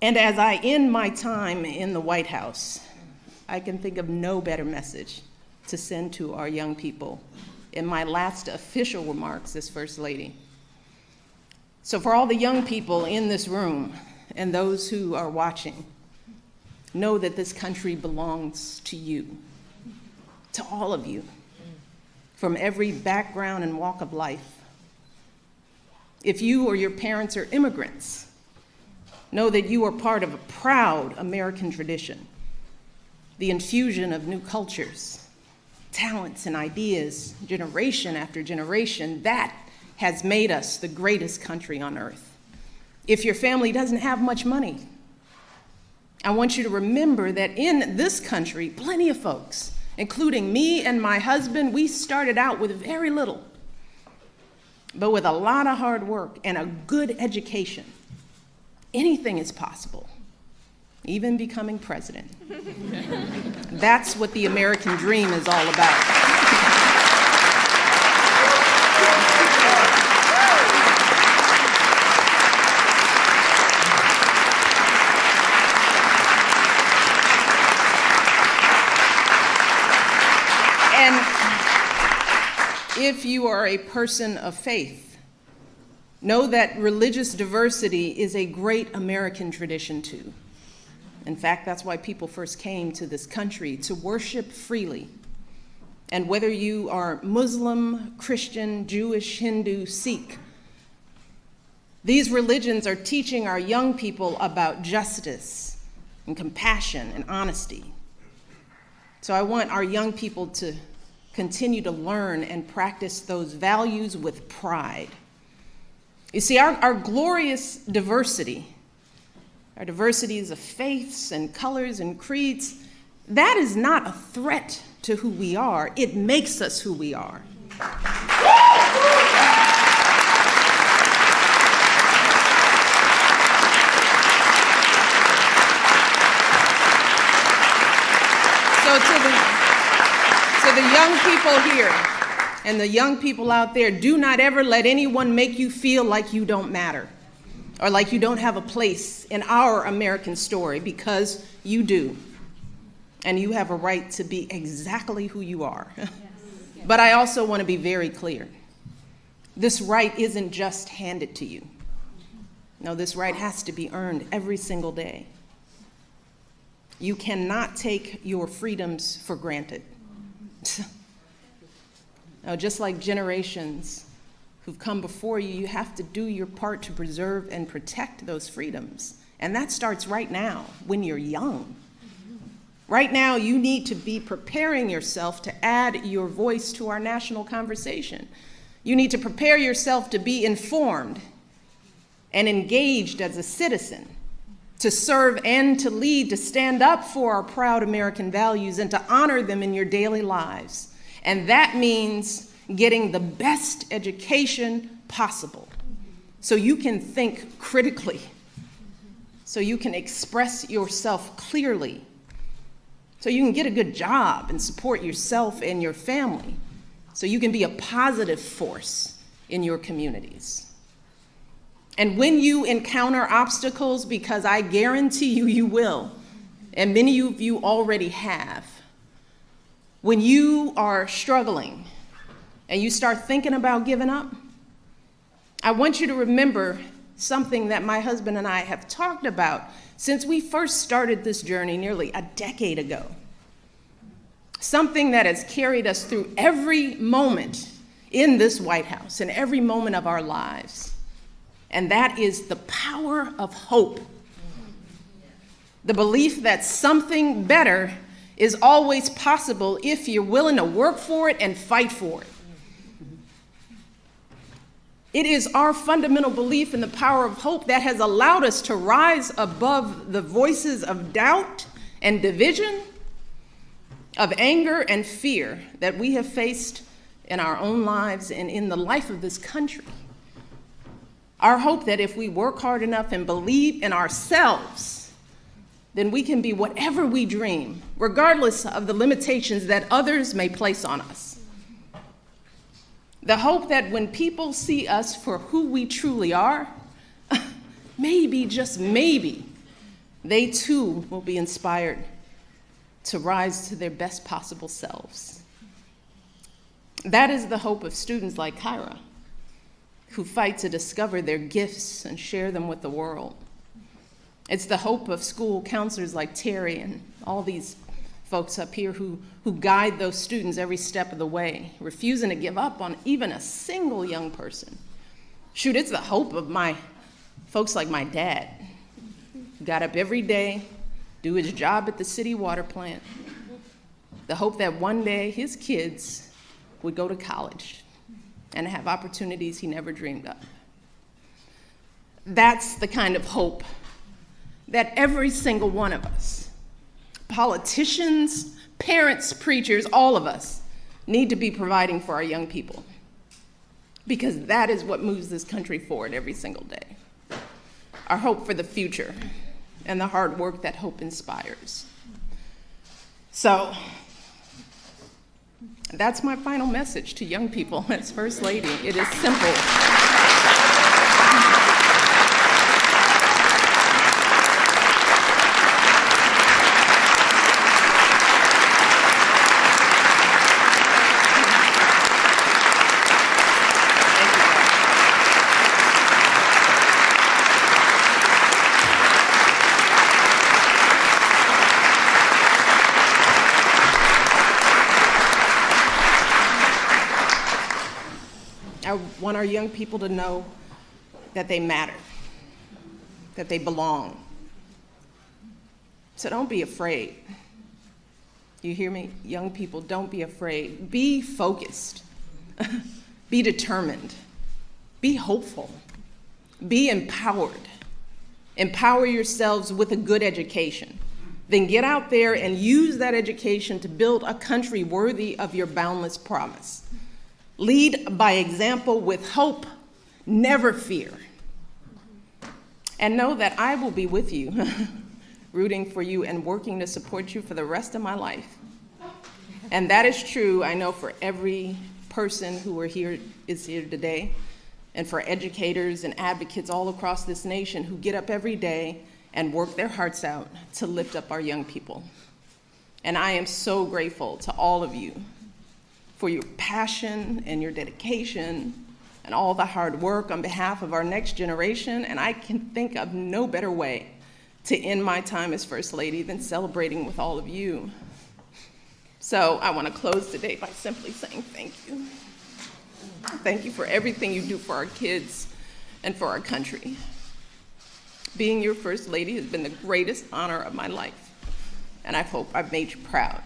And as I end my time in the White House, I can think of no better message to send to our young people in my last official remarks as First Lady. So for all the young people in this room and those who are watching, know that this country belongs to you, to all of you, from every background and walk of life. If you or your parents are immigrants, know that you are part of a proud American tradition, the infusion of new cultures, talents and ideas, generation after generation, that has made us the greatest country on earth. If your family doesn't have much money, I want you to remember that in this country, plenty of folks, including me and my husband, we started out with very little, but with a lot of hard work and a good education, anything is possible, even becoming president. That's what the American dream is all about. If you are a person of faith, know that religious diversity is a great American tradition too. In fact, that's why people first came to this country, to worship freely. And whether you are Muslim, Christian, Jewish, Hindu, Sikh, these religions are teaching our young people about justice and compassion and honesty. So I want our young people to continue to learn and practice those values with pride. You see, our glorious diversity, our diversities of faiths and colors and creeds, that is not a threat to who we are. It makes us who we are. So to the young people here and the young people out there, do not ever let anyone make you feel like you don't matter or like you don't have a place in our American story, because you do. And you have a right to be exactly who you are. Yes. But I also want to be very clear. This right isn't just handed to you. No, this right has to be earned every single day. You cannot take your freedoms for granted. Now, just like generations who've come before you, you have to do your part to preserve and protect those freedoms. And that starts right now, when you're young. Right now, you need to be preparing yourself to add your voice to our national conversation. You need to prepare yourself to be informed and engaged as a citizen, to serve and to lead, to stand up for our proud American values and to honor them in your daily lives. And that means getting the best education possible so you can think critically, so you can express yourself clearly, so you can get a good job and support yourself and your family, so you can be a positive force in your communities. And when you encounter obstacles, because I guarantee you, you will, and many of you already have, when you are struggling and you start thinking about giving up, I want you to remember something that my husband and I have talked about since we first started this journey nearly a decade ago. Something that has carried us through every moment in this White House and every moment of our lives. And that is the power of hope. The belief that something better is always possible if you're willing to work for it and fight for it. It is our fundamental belief in the power of hope that has allowed us to rise above the voices of doubt and division, of anger and fear that we have faced in our own lives and in the life of this country. Our hope that if we work hard enough and believe in ourselves, then we can be whatever we dream, regardless of the limitations that others may place on us. The hope that when people see us for who we truly are, maybe, just maybe, they too will be inspired to rise to their best possible selves. That is the hope of students like Kyra, who fight to discover their gifts and share them with the world. It's the hope of school counselors like Terry and all these folks up here who guide those students every step of the way, refusing to give up on even a single young person. Shoot, it's the hope of my folks like my dad, who got up every day, do his job at the city water plant. The hope that one day his kids would go to college and have opportunities he never dreamed of. That's the kind of hope that every single one of us, politicians, parents, preachers, all of us, need to be providing for our young people, because that is what moves this country forward every single day. Our hope for the future and the hard work that hope inspires. So that's my final message to young people as First Lady. It is simple. I want our young people to know that they matter, that they belong. So don't be afraid. You hear me? Young people, don't be afraid. Be focused. Be determined. Be hopeful. Be empowered. Empower yourselves with a good education. Then get out there and use that education to build a country worthy of your boundless promise. Lead by example with hope, never fear. And know that I will be with you, rooting for you and working to support you for the rest of my life. And that is true, I know, for every person who is here today, and for educators and advocates all across this nation who get up every day and work their hearts out to lift up our young people. And I am so grateful to all of you for your passion and your dedication and all the hard work on behalf of our next generation. And I can think of no better way to end my time as First Lady than celebrating with all of you. So I want to close today by simply saying thank you. Thank you for everything you do for our kids and for our country. Being your First Lady has been the greatest honor of my life, and I hope I've made you proud.